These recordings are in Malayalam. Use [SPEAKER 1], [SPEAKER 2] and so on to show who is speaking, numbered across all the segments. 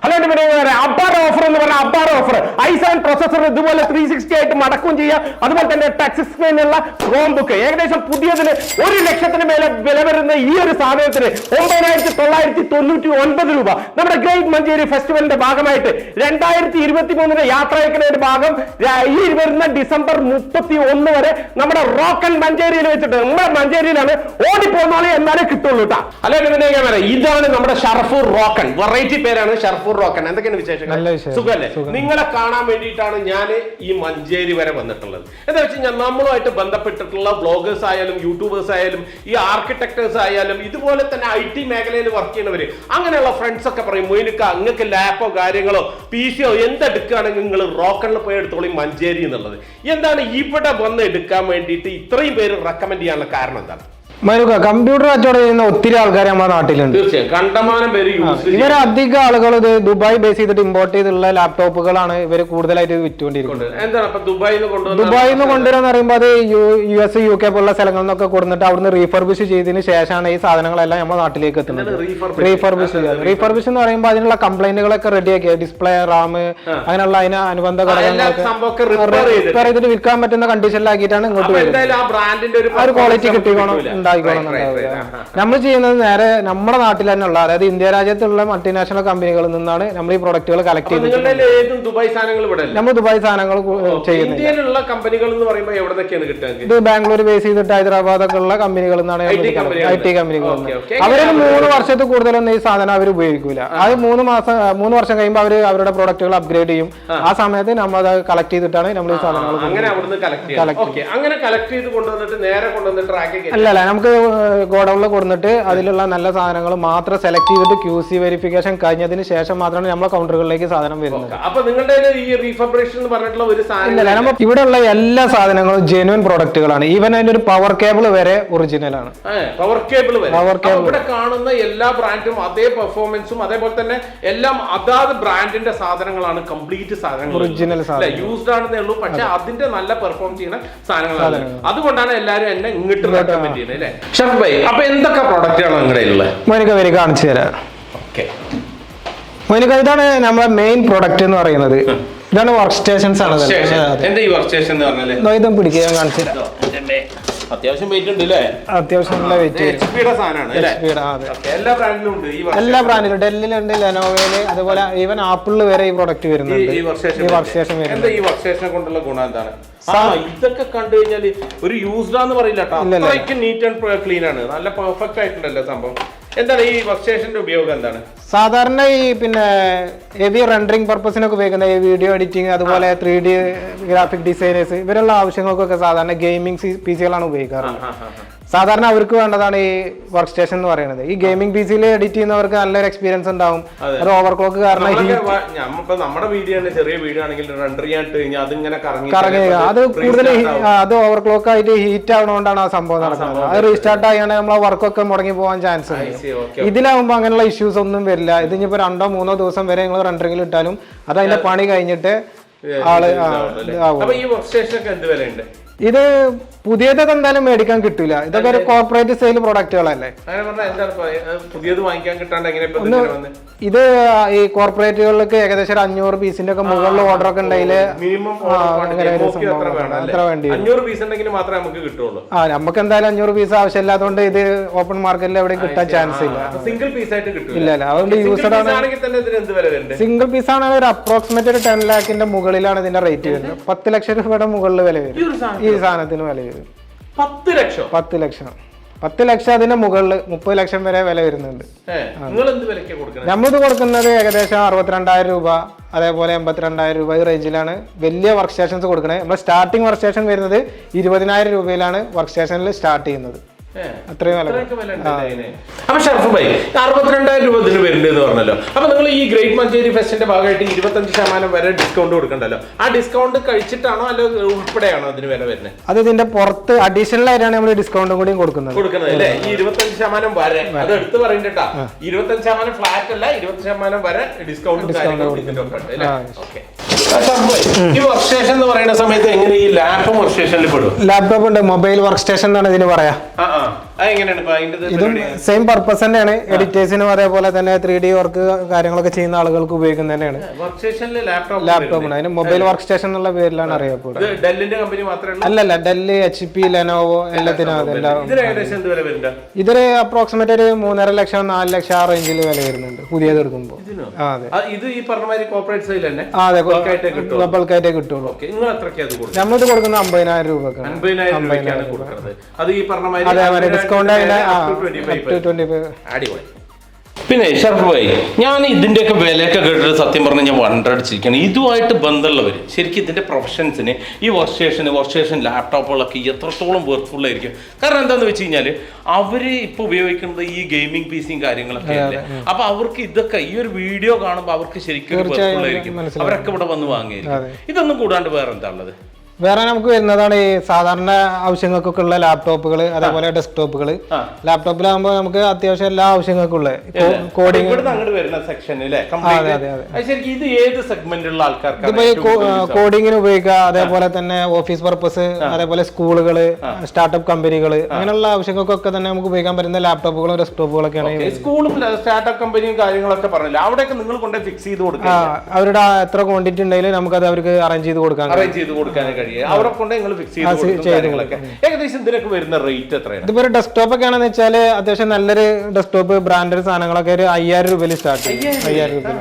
[SPEAKER 1] ഹലോ അപ്പാർ ഓഫർ എന്ന് പറഞ്ഞാൽ അപ്പാർ ഓഫർ i7 പ്രൊസസർ ഇതുപോലെ 360 ആയിട്ട് മടക്കും ചെയ്യാം. അതുപോലെ തന്നെ ടച്ച് സ്ക്രീനുള്ള ക്രോം ബുക്ക് ഏകദേശം പുതിയതിന് 1 ലക്ഷത്തിന് മേലെ വില വരുന്ന ഈ ഒരു സാധനത്തിന് 9,999 രൂപ. നമ്മുടെ ഗ്രേറ്റ് മഞ്ചേരി ഫെസ്റ്റിവലിന്റെ ഭാഗമായിട്ട് 2023 യാത്രയക്കുന്നതിന്റെ ഭാഗം ഈ വരുന്ന ഡിസംബർ 31 വരെ നമ്മുടെ റോക്കൻ മഞ്ചേരിയിൽ വെച്ചിട്ട് നമ്മുടെ മഞ്ചേരിയിലാണ് ഓടിപ്പോന്നാളെ എന്നാലേ കിട്ടുള്ളൂ കേട്ടോ. ഹലോ ഇതാണ് നമ്മുടെ ഷർഫൂർ റോക്കൻ, വെറൈറ്റി പേരാണ് ഷർഫൂർ റോക്കൻ. എന്തൊക്കെയാണ് വിശേഷങ്ങൾ? സുഖല്ലേ? നിങ്ങളെ കാണാൻ വേണ്ടിയിട്ടാണ് ഞാൻ ഈ മഞ്ചേരി വരെ വന്നിട്ടുള്ളത്. എന്താ വെച്ച് കഴിഞ്ഞാൽ നമ്മളുമായിട്ട് ബന്ധപ്പെട്ടിട്ടുള്ള ബ്ലോഗേഴ്സ് ആയാലും യൂട്യൂബേഴ്സ് ആയാലും ഈ ആർക്കിടെക്ടേഴ്സ് ആയാലും ഇതുപോലെ തന്നെ IT മേഖലയിൽ വർക്ക് ചെയ്യുന്നവര് അങ്ങനെയുള്ള ഫ്രണ്ട്സ് ഒക്കെ പറയും മൊയിനിക്ക നിങ്ങൾക്ക് ലാപ്പോ കാര്യങ്ങളോ PC യോ എന്തെടുക്കുകയാണെങ്കിൽ നിങ്ങൾ റോക്കണിൽ പോയി എടുത്തോളി മഞ്ചേരി എന്നുള്ളത്. എന്താണ് ഇവിടെ വന്ന് എടുക്കാൻ വേണ്ടിയിട്ട് ഇത്രയും പേര് റെക്കമെൻഡ് ചെയ്യാനുള്ള കാരണം എന്താണ്?
[SPEAKER 2] കമ്പ്യൂട്ടർ കച്ചവടം ചെയ്യുന്ന ഒത്തിരി ആൾക്കാർ നമ്മുടെ നാട്ടിലുണ്ട്.
[SPEAKER 1] തീർച്ചയായും കണ്ടമാനം പേര്
[SPEAKER 2] ഇവർ അധികം ആളുകൾ ഇത് ദുബായ് ബേസ് ചെയ്തിട്ട് ഇമ്പോർട്ട് ചെയ്തിട്ടുള്ള ലാപ്ടോപ്പുകളാണ് ഇവർ കൂടുതലായിട്ട് വിറ്റുകൊണ്ടിരിക്കുന്നത്. ദുബായിൽ നിന്ന് കൊണ്ടുവരാന്ന് പറയുമ്പോൾ അത് US UK പോലുള്ള സ്ഥലങ്ങളിൽ നിന്നൊക്കെ കൊടുത്തിട്ട് അവിടുന്ന് റീഫർബിഷ് ചെയ്തതിന് ശേഷമാണ് ഈ സാധനങ്ങളെല്ലാം നമ്മുടെ നാട്ടിലേക്ക് എത്തുന്നത്. റീഫർബിഷ് എന്ന് പറയുമ്പോൾ അതിനുള്ള കംപ്ലൈന്റുകളൊക്കെ റെഡിയാക്കിയ ഡിസ്പ്ലേ റാം അങ്ങനെയുള്ള അതിന് അനുബന്ധ ഘടകങ്ങളൊക്കെ റിപ്പയർ ചെയ്തിട്ട് വിൽക്കാൻ പറ്റുന്ന കണ്ടീഷനിലാക്കിയിട്ടാണ് ഇങ്ങോട്ട് വരുന്നത്. ഒരു ക്വാളിറ്റി കിട്ടിക്കോണം നമ്മൾ ചെയ്യുന്നത് നേരെ നമ്മുടെ നാട്ടിൽ തന്നെ ഉള്ള, അതായത് ഇന്ത്യ രാജ്യത്തുള്ള മൾട്ടിനാഷണൽ കമ്പനികളിൽ നിന്നാണ് നമ്മൾ ഈ പ്രൊഡക്റ്റുകൾ കളക്ട് ചെയ്യുന്നത്. നമ്മൾ ദുബായ് സാധനങ്ങൾ ചെയ്യുന്നത്. ഇത് ബാംഗ്ലൂർ ബേസ് ചെയ്തിട്ട് ഹൈദരാബാദ് ഒക്കെ ഉള്ള കമ്പനികളിൽ നിന്നാണ് IT കമ്പനികളിൽ നിന്ന്. അവര് 3 വർഷത്തിൽ കൂടുതലൊന്നും ഈ സാധനം അവർ ഉപയോഗിക്കൂല. അത് 3 വർഷം കഴിയുമ്പോൾ അവർ അവരുടെ പ്രൊഡക്റ്റുകൾ അപ്ഗ്രേഡ് ചെയ്യും. ആ സമയത്ത് നമ്മൾ അത് കളക്ട് ചെയ്തിട്ടാണ് നമ്മൾ ഈ സാധനങ്ങൾ അല്ലല്ല നമുക്ക് ഗോഡൌണിൽ കൊടുത്തിട്ട് അതിലുള്ള നല്ല സാധനങ്ങൾ മാത്രം സെലക്ട് ചെയ്തിട്ട് QC വെരിഫിക്കേഷൻ കഴിഞ്ഞതിന് ശേഷം മാത്രമാണ് നമ്മളെ കൗണ്ടറുകളിലേക്ക് സാധനം വരുന്നത്. ഇവിടെ ഉള്ള എല്ലാ സാധനങ്ങളും ജെന്യുവൻ പ്രൊഡക്റ്റുകളാണ്. ഈവൻ അതിന്റെ ഒരു പവർ കേബിൾ വരെ ഒറിജിനൽ ആണ്.
[SPEAKER 1] ഇവിടെ കാണുന്ന എല്ലാ ബ്രാൻഡും അതേ പെർഫോമൻസും അതേപോലെ തന്നെ എല്ലാം അതാത് ബ്രാൻഡിന്റെ സാധനങ്ങളാണ്. കംപ്ലീറ്റ് സാധനങ്ങൾ
[SPEAKER 2] ഒറിജിനൽ സാധനം
[SPEAKER 1] യൂസ്ഡ് ആണെന്നേ ഉള്ളൂ, പക്ഷെ അതിന്റെ നല്ല പെർഫോം ചെയ്യുന്ന സാധനങ്ങളാണ്. അതുകൊണ്ടാണ് എല്ലാവരും എന്നെ ഇങ്ങോട്ട് റെക്കമെൻഡ് ചെയ്യുന്നത്. അപ്പൊ എന്തൊക്കെ പ്രോഡക്റ്റാണ് നിങ്ങളുടെ
[SPEAKER 2] മോനിക്ക വരി കാണിച്ചു തരാം. മോനിക്ക ഇതാണ് നമ്മുടെ മെയിൻ പ്രൊഡക്റ്റ് എന്ന് പറയുന്നത്. ഇതാണ് വർക്ക് സ്റ്റേഷൻസ് ആണ്.
[SPEAKER 1] എന്താ ഈ വർക്ക് സ്റ്റേഷൻ എന്ന് പറഞ്ഞാൽ
[SPEAKER 2] ഇതും പിടിക്കുക, ഞാൻ കാണിച്ചു തരാം.
[SPEAKER 1] അത്യാവശ്യം വെയിറ്റ് ഉണ്ട് അല്ലേ?
[SPEAKER 2] അത്യാവശ്യം നല്ല വെയിറ്റ്. എല്ലാ ബ്രാൻഡിലും ഡെല്ലിലുണ്ട്, ലെനോവയില്, അതുപോലെ ഈവൻ ആപ്പിളിൽ വരെ ഈ പ്രൊഡക്റ്റ് വരുന്നുണ്ട്.
[SPEAKER 1] ഈ വർക്ക് സ്റ്റേഷൻ ഈ വർക്ക് സ്റ്റേഷനെ കൊണ്ടുള്ള ഗുണം എന്താണ്? ഇതൊക്കെ കണ്ടു കഴിഞ്ഞാൽ ഒരു യൂസ്ഡ് ആണെന്ന് പറയില്ല കേട്ടോ. നീറ്റ് ആൻഡ് ക്ലീൻ ആണ്, നല്ല പെർഫെക്റ്റ് ആയിട്ടുണ്ടല്ലോ സംഭവം. എന്താണ് ഈ വർക്ക് സ്റ്റേഷന്റെ ഉപയോഗം എന്താണ്?
[SPEAKER 2] സാധാരണ ഈ പിന്നെ ഹെവി റെൻഡറിങ് പർപ്പസിനൊക്കെ ഉപയോഗിക്കുന്ന ഈ വീഡിയോ എഡിറ്റിംഗ്, അതുപോലെ 3D ഗ്രാഫിക് ഡിസൈനേഴ്സ് ഇവരുള്ള ആവശ്യങ്ങൾക്കൊക്കെ സാധാരണ ഗെയിമിംഗ് PCകളാണ് ഉപയോഗിക്കാറ്. സാധാരണ അവർക്ക് വേണ്ടതാണ് ഈ വർക്ക് സ്റ്റേഷൻ എന്ന് പറയുന്നത്. ഈ ഗെയിമിംഗ് PCയിൽ എഡിറ്റ് ചെയ്യുന്നവർക്ക് നല്ലൊരു എക്സ്പീരിയൻസ് ഉണ്ടാവും. അത് ഓവർക്ലോക്ക് കാരണം
[SPEAKER 1] നമ്മുടെ വീഡിയോ ചെറിയ വീഡിയോ ആണെങ്കിൽ റെൻഡർ ചെയ്യാൻ
[SPEAKER 2] കറങ്ങി അത് കൂടുതൽ അത് ഓവർക്ലോക്ക് ആയിട്ട് ഹീറ്റ് ആവുന്നതുകൊണ്ടാണ് ആ സംഭവം നടക്കുന്നത്. അത് റീസ്റ്റാർട്ട് ആയാണെങ്കിൽ നമ്മളെ വർക്കൊക്കെ മുടങ്ങി പോകാൻ ചാൻസ് ഉണ്ട്. ഇതിലാവുമ്പോൾ അങ്ങനെയുള്ള ഇഷ്യൂസ് ഒന്നും വരില്ല. ഇത് ഇനിയിപ്പോ 2-3 ദിവസം വരെ നിങ്ങൾ റെൻഡറിംഗിൽ ഇട്ടാലും അത് അതിന്റെ പണി കഴിഞ്ഞിട്ട് ആള് ഇത് പുതിയതൊക്കെ എന്തായാലും മേടിക്കാൻ കിട്ടൂല. ഇതൊക്കെ ഒരു കോർപ്പറേറ്റ് സെയിൽ പ്രൊഡക്റ്റുകളല്ലേ. ഇത് ഈ കോർപ്പറേറ്റുകളിലേക്ക് ഏകദേശം 500 പീസിന്റെ ഒക്കെ മുകളിൽ ഓർഡർ ഒക്കെ ഉണ്ടെങ്കിൽ നമുക്ക് എന്തായാലും 500 പീസ് ആവശ്യമില്ലാത്തതുകൊണ്ട് ഇത് ഓപ്പൺ മാർക്കറ്റിൽ എവിടെയും കിട്ടാൻ ചാൻസ് ഇല്ല. ഇല്ല അതുകൊണ്ട് യൂസർ ആണ്. സിംഗിൾ പീസ് ആണെങ്കിൽ ഒരു അപ്രോക്സിമേറ്റ് ഒരു 10 lakhന്റെ മുകളിലാണ് ഇതിന്റെ റേറ്റ് വരുന്നത്. 10 ലക്ഷം രൂപയുടെ മുകളിൽ വില വരും ഈ സാധനത്തിന്. വില വരും 10 ലക്ഷം അതിന്റെ മുകളിൽ 30 ലക്ഷം വരെ വില വരുന്നുണ്ട്. നമ്മളിത് കൊടുക്കുന്നത് ഏകദേശം 62,000 രൂപ, അതേപോലെ 82,000 രൂപ ഈ റേഞ്ചിലാണ് വലിയ വർക്ക് സ്റ്റേഷൻസ് കൊടുക്കുന്നത്. നമ്മുടെ സ്റ്റാർട്ടിംഗ് വർക്ക് സ്റ്റേഷൻ വരുന്നത് 20,000 രൂപയിലാണ് വർക്ക് സ്റ്റേഷനിൽ സ്റ്റാർട്ട് ചെയ്യുന്നത്. അത്രയും വില.
[SPEAKER 1] അപ്പൊ ഷർഫ് ഭായി 62,000 രൂപ ഇതിന് വരുന്നുണ്ട് എന്ന് പറഞ്ഞല്ലോ. അപ്പൊ നിങ്ങൾ ഈ ഗ്രേറ്റ് മഞ്ചേരി ഫെസ്റ്റിന്റെ ഭാഗമായിട്ട് 25% വരെ ഡിസ്കൗണ്ട് കൊടുക്കണ്ടല്ലോ. ആ ഡിസ്കൗണ്ട് കഴിച്ചിട്ടാണോ അല്ല ഉൾപ്പെടെയാണോ അതിന് വില വരുന്നത്?
[SPEAKER 2] അത് ഇതിന്റെ പുറത്ത് അഡീഷണൽ ആയിട്ടാണ് നമ്മൾ ഡിസ്കൗണ്ടും കൂടി കൊടുക്കുന്നത്
[SPEAKER 1] അല്ലേ? ഈ 25% വരെ അത് എടുത്ത് പറയണ്ടാ. 25% ഫ്ലാറ്റ് അല്ല, 20% വരെ ഡിസ്കൗണ്ട്. ഈ വർക്ക് സ്റ്റേഷൻ എന്ന് പറയുന്ന സമയത്ത് എങ്ങനെ ഈ ലാപ്പ് വർക്ക് സ്റ്റേഷനിൽ പെടും?
[SPEAKER 2] ലാപ്ടോപ്പ് ഉണ്ട്, മൊബൈൽ വർക്ക് സ്റ്റേഷൻ എന്നാണ് ഇതിന് പറയാ. ഇതും സെയിം പർപ്പസ് തന്നെയാണ്. എഡിറ്റേഴ്സിനും അതേപോലെ തന്നെ 3D വർക്ക് കാര്യങ്ങളൊക്കെ ചെയ്യുന്ന ആളുകൾക്ക് ഉപയോഗിക്കുന്നത് തന്നെയാണ്. ലാപ്ടോപ്പ് അതിന് മൊബൈൽ വർക്ക് സ്റ്റേഷൻ എന്നുള്ള പേരിലാണ് അറിയപ്പെടുന്നത്. അല്ലല്ല, ഡെല്ല്, HP, ലെനോവോ എല്ലാത്തിനും ഇതൊരു അപ്രോക്സിമേറ്റ് ഒരു 3.5 ലക്ഷം 4 ലക്ഷം ആ റേഞ്ചിൽ വില വരുന്നുണ്ട് പുതിയത് എടുക്കുമ്പോൾ. അതെ, ബൾക്കായിട്ടേ കിട്ടുള്ളൂ. നമ്മളിത് കൊടുക്കുന്നത് 50,000 രൂപക്കാണ്. അതേപോലെ ഡിസ്കൗണ്ട്
[SPEAKER 3] പിന്നെ ഷർഫ് ഭായി, ഞാൻ ഇതിൻ്റെയൊക്കെ വിലയൊക്കെ കേട്ടിട്ട് സത്യം പറഞ്ഞാൽ ഞാൻ വണ്ടടിച്ചിരിക്കുകയാണ്. ഇതുമായിട്ട് ബന്ധമുള്ളവർ ശരിക്കും ഇതിൻ്റെ പ്രൊഫഷൻസിന് ഈ വർക്ക്ഷേഷൻ ലാപ്ടോപ്പുകളൊക്കെ എത്രത്തോളം വർക്ക്ഫുൾ ആയിരിക്കും. കാരണം എന്താണെന്ന് വെച്ച് കഴിഞ്ഞാൽ അവർ ഇപ്പോൾ ഉപയോഗിക്കുന്നത് ഈ ഗെയിമിംഗ് PCയും കാര്യങ്ങളൊക്കെ അല്ലേ. അപ്പോൾ അവർക്ക് ഇതൊക്കെ ഈ ഒരു വീഡിയോ കാണുമ്പോൾ അവർക്ക് ശരിക്കും വർക്ക്ഫുൾ ആയിരിക്കും. അവരൊക്കെ ഇവിടെ വന്ന് വാങ്ങിയായിരിക്കും. ഇതൊന്നും കൂടാണ്ട് വേറെ എന്താ ഉള്ളത്?
[SPEAKER 2] വേറെ നമുക്ക് വരുന്നതാണ് ഈ സാധാരണ ആവശ്യങ്ങൾക്കൊക്കെ ഉള്ള ലാപ്ടോപ്പുകൾ, അതേപോലെ ഡെസ്ക്ടോപ്പുകൾ. ലാപ്ടോപ്പിലാകുമ്പോൾ നമുക്ക് അത്യാവശ്യം എല്ലാ ആവശ്യങ്ങൾക്കും ഉള്ള കോഡിംഗ് കോഡിങ്ങിന് ഉപയോഗിക്കുക. അതേപോലെ തന്നെ ഓഫീസ് പർപ്പസ്, അതേപോലെ സ്കൂളുകള്, സ്റ്റാർട്ടപ്പ് കമ്പനികൾ, അങ്ങനെയുള്ള ആവശ്യങ്ങൾക്കൊക്കെ തന്നെ നമുക്ക് ഉപയോഗിക്കാൻ പറ്റുന്ന ലാപ്ടോപ്പുകളും ഡെസ്ക്ടോപ്പുകളൊക്കെയാണ്.
[SPEAKER 3] സ്കൂളും സ്റ്റാർട്ടപ്പ് കമ്പനിയും കാര്യങ്ങളൊക്കെ പറഞ്ഞില്ല, അവിടെയൊക്കെ നിങ്ങൾ കൊണ്ട് ഫിക്സ് ചെയ്ത് കൊടുക്കുക.
[SPEAKER 2] അവരുടെ എത്ര ക്വാണ്ടിറ്റി ഉണ്ടെങ്കിലും നമുക്കത് അവർക്ക് അറേഞ്ച് ചെയ്ത് കൊടുക്കാൻ
[SPEAKER 3] കഴിയും. അവിടെ കൊണ്ട് നിങ്ങൾ ഫിക്സ് ചെയ്ത് ഏകദേശം ഇതിനൊക്കെ വരുന്ന റേറ്റ് എത്രയാണ്?
[SPEAKER 2] ഇതിപ്പോ ഒരു ഡെസ്ക്ടോപ്പ് ഒക്കെ ആണെന്ന് വെച്ചാൽ അത്യാവശ്യം നല്ലൊരു ഡെസ്ക്ടോപ്പ് ബ്രാൻഡഡ് സാധനങ്ങളൊക്കെ ഒരു 5,000 രൂപയിൽ സ്റ്റാർട്ട് ചെയ്യും. 5,000 രൂപ.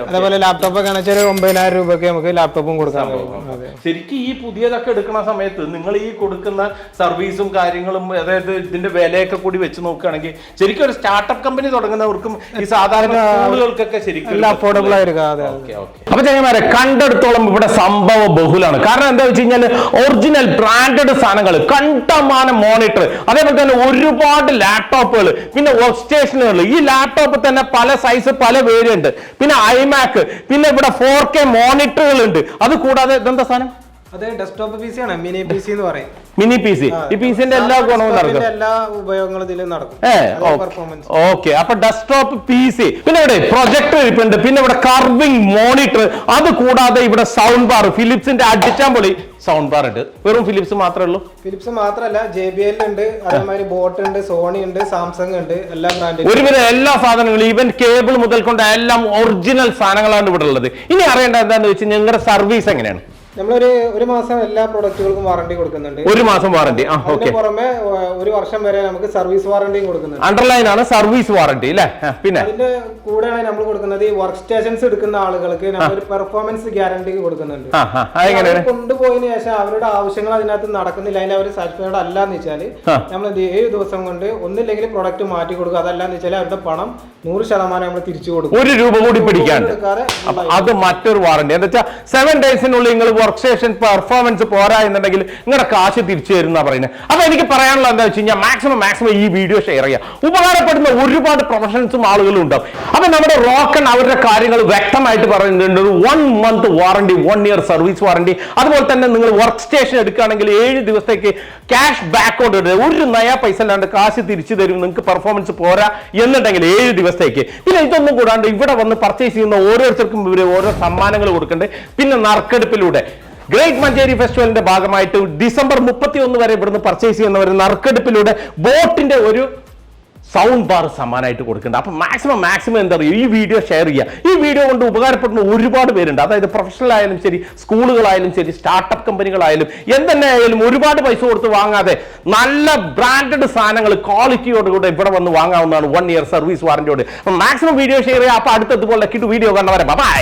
[SPEAKER 2] അതേപോലെ ലാപ്ടോപ്പ് ഒക്കെ ആണെന്ന് വെച്ചാൽ 9,000 രൂപയ്ക്ക് നമുക്ക് ലാപ്ടോപ്പും കൊടുക്കാൻ കഴിയും.
[SPEAKER 3] ശരിക്കും ഈ പുതിയതൊക്കെ എടുക്കുന്ന സമയത്ത് നിങ്ങൾ ഈ കൊടുക്കുന്ന സർവീസും കാര്യങ്ങളും, അതായത് ഇതിന്റെ വിലയൊക്കെ കൂടി വെച്ച് നോക്കുകയാണെങ്കിൽ ശരിക്കും ഒരു സ്റ്റാർട്ടപ്പ് കമ്പനി തുടങ്ങുന്നവർക്കും ഈ സാധാരണ സ്കൂളുകൾക്കൊക്കെ ശരിക്കും
[SPEAKER 2] അഫോർഡബിൾ ആയിരിക്കും.
[SPEAKER 1] അപ്പൊ ചങ്ങന്മാരെ, കണ്ടെടുത്തോളം ഇവിടെ സംഭവ ബഹുലാണ്. കാരണം എന്താ വെച്ച് കഴിഞ്ഞാൽ ഒറിജിനൽ ബ്രാൻഡഡ് സാധനങ്ങൾ, കണ്ടമാനം മോണിറ്റർ, അതേപോലെ തന്നെ ഒരുപാട് ലാപ്ടോപ്പുകൾ, പിന്നെ വർക്ക് സ്റ്റേഷനുകൾ. ഈ ലാപ്ടോപ്പ് തന്നെ പല സൈസ്, പല വേരിയന്റ്, പിന്നെ iMac, പിന്നെ ഇവിടെ 4K മോണിറ്ററുകൾ ഉണ്ട്. അത് കൂടാതെ ഇതെന്താ സാധനം?
[SPEAKER 2] അത് ഡെസ്ക്ടോപ്പ് PC ആണ്, മിനി PC എന്ന് പറയും.
[SPEAKER 1] Mini PC. ഈ PCന്റെ എല്ലാ ഗുണവും നടക്കും,
[SPEAKER 2] എല്ലാ ഉപയോഗങ്ങളും ഇതിൽ നടക്കും.
[SPEAKER 1] ഓക്കെ. അപ്പൊ ഡെസ്ക്ടോപ്പ് PC, പിന്നെ ഇവിടെ പ്രൊജക്ടർ ഇരിപ്പുണ്ട്, പിന്നെ ഇവിടെ കർവിംഗ് മോണിറ്റർ, അത് കൂടാതെ ഇവിടെ സൗണ്ട് ബാർ, ഫിലിപ്സിന്റെ അടിച്ചാൻ പൊളി സൗണ്ട് ബാർ ഉണ്ട്. വെറും ഫിലിപ്സ് മാത്രമേ ഉള്ളൂ?
[SPEAKER 2] ഫിലിപ്സ് മാത്രമല്ല, JBL ഉണ്ട്, അതേമാതിരി ബോട്ട് ഉണ്ട്, സോണി ഉണ്ട്, സാംസങ് ഉണ്ട്, എല്ലാ ബ്രാൻഡും.
[SPEAKER 1] ഒരുവിധം എല്ലാ സാധനങ്ങളും, ഈവൻ കേബിൾ മുതൽ കൊണ്ട് എല്ലാം ഒറിജിനൽ സാധനങ്ങളാണ് ഇവിടെ ഉള്ളത്. ഇനി അറിയേണ്ട എന്താണെന്ന് വെച്ചാൽ നിങ്ങളുടെ സർവീസ് എങ്ങനെയാണ്?
[SPEAKER 2] നമ്മളൊരു മാസം എല്ലാ പ്രൊഡക്റ്റുകൾക്കും വാറണ്ടി കൊടുക്കുന്നുണ്ട്.
[SPEAKER 1] ഒരു മാസം വാറണ്ടി.
[SPEAKER 2] പുറമെ 1 വർഷം വരെ നമുക്ക് സർവീസ് വാറണ്ടിയും കൊടുക്കുന്നുണ്ട്.
[SPEAKER 1] അണ്ടർലൈൻ ആണ് സർവീസ് വാറണ്ടി അല്ലേ? പിന്നെ
[SPEAKER 2] അതിന്റെ കൂടെയാണ് നമ്മൾ കൊടുക്കുന്നത് ഈ വർക്ക് സ്റ്റേഷൻസ് എടുക്കുന്ന ആളുകൾക്ക് നമ്മളൊരു പെർഫോമൻസ് ഗ്യാരണ്ടി കൊടുക്കുന്നുണ്ട്. കൊണ്ടുപോയതിനു ശേഷം അവരുടെ ആവശ്യങ്ങൾ അതിനകത്ത് നടക്കുന്നില്ല, അതിൽ അവർ സാറ്റിസ്ഫൈഡ് അല്ലാന്ന് വെച്ചാല് നമ്മൾ 7 ദിവസം കൊണ്ട് ഒന്നില്ലെങ്കിൽ പ്രൊഡക്റ്റ് മാറ്റി കൊടുക്കുക. അതല്ലാന്ന് വെച്ചാൽ അവരുടെ പണം 100% നമ്മൾ തിരിച്ചു കൊടുക്കും.
[SPEAKER 1] 1 രൂപ കൂടി പിടിക്കാണ്ട്. അത് മറ്റൊരു വാറണ്ടി. എന്താ വെച്ചാൽ 7 ഡേയ്സിനുള്ളിൽ നിങ്ങൾ വർക്ക് സ്റ്റേഷൻ പെർഫോമൻസ് പോരാ എന്നുണ്ടെങ്കിൽ നിങ്ങളുടെ കാശ് തിരിച്ചു തരുന്ന പറയുന്നത്. അപ്പൊ എനിക്ക് പറയാനുള്ള എന്താ വെച്ച് കഴിഞ്ഞാൽ മാക്സിമം ഈ വീഡിയോ ഷെയർ ചെയ്യുക. ഉപകാരപ്പെടുന്ന ഒരുപാട് പ്രൊഫഷൻസും ആളുകളും ഉണ്ടാവും. അപ്പൊ നമ്മുടെ റോക്കൺ അവരുടെ കാര്യങ്ങൾ വ്യക്തമായിട്ട് പറയുന്നുണ്ട്. 1 month warranty, 1 year service warranty. അതുപോലെ തന്നെ നിങ്ങൾ വർക്ക് സ്റ്റേഷൻ എടുക്കുകയാണെങ്കിൽ 7 ദിവസത്തേക്ക് ക്യാഷ് ബാക്കോട്ട് ഇടുക. 1 നയ പൈസ അല്ലാണ്ട് കാശ് തിരിച്ചു തരും. നിങ്ങൾക്ക് പെർഫോമൻസ് പോരാ എന്നുണ്ടെങ്കിൽ 7 ദിവസത്തേക്ക്. പിന്നെ ഇതൊന്നും കൂടാണ്ട് ഇവിടെ വന്ന് പർച്ചേസ് ചെയ്യുന്ന ഓരോരുത്തർക്കും ഇവർ ഓരോ സമ്മാനങ്ങൾ കൊടുക്കുന്നുണ്ട്. പിന്നെ നറുക്കെടുപ്പിലൂടെ ഗ്രേറ്റ് മഞ്ചേരി ഫെസ്റ്റിവലിന്റെ ഭാഗമായിട്ട് ഡിസംബർ 31 വരെ ഇവിടുന്ന് പർച്ചേസ് ചെയ്യുന്നവർ നറുക്കെടുപ്പിലൂടെ ബോട്ടിന്റെ ഒരു സൗണ്ട് ബാർ സമ്മാനമായിട്ട് കൊടുക്കുന്നുണ്ട്. അപ്പൊ മാക്സിമം എന്താ പറയുക, ഈ വീഡിയോ ഷെയർ ചെയ്യുക. ഈ വീഡിയോ കൊണ്ട് ഉപകാരപ്പെടുന്ന ഒരുപാട് പേരുണ്ട്. അതായത് പ്രൊഫഷണൽ ആയാലും ശരി, സ്കൂളുകളായാലും ശരി, സ്റ്റാർട്ടപ്പ് കമ്പനികളായാലും എന്തെന്നെ ആയാലും ഒരുപാട് പൈസ കൊടുത്ത് വാങ്ങാതെ നല്ല ബ്രാൻഡഡ് സാധനങ്ങൾ ക്വാളിറ്റിയോടുകൂടെ ഇവിടെ വന്ന് വാങ്ങാവുന്നതാണ് 1 year സർവീസ് വാറന്റിയോട്. മാക്സിമം വീഡിയോ ഷെയർ ചെയ്യുക. അപ്പൊ അടുത്തതുപോലെ വീഡിയോ കണ്ടവരെ ബൈ.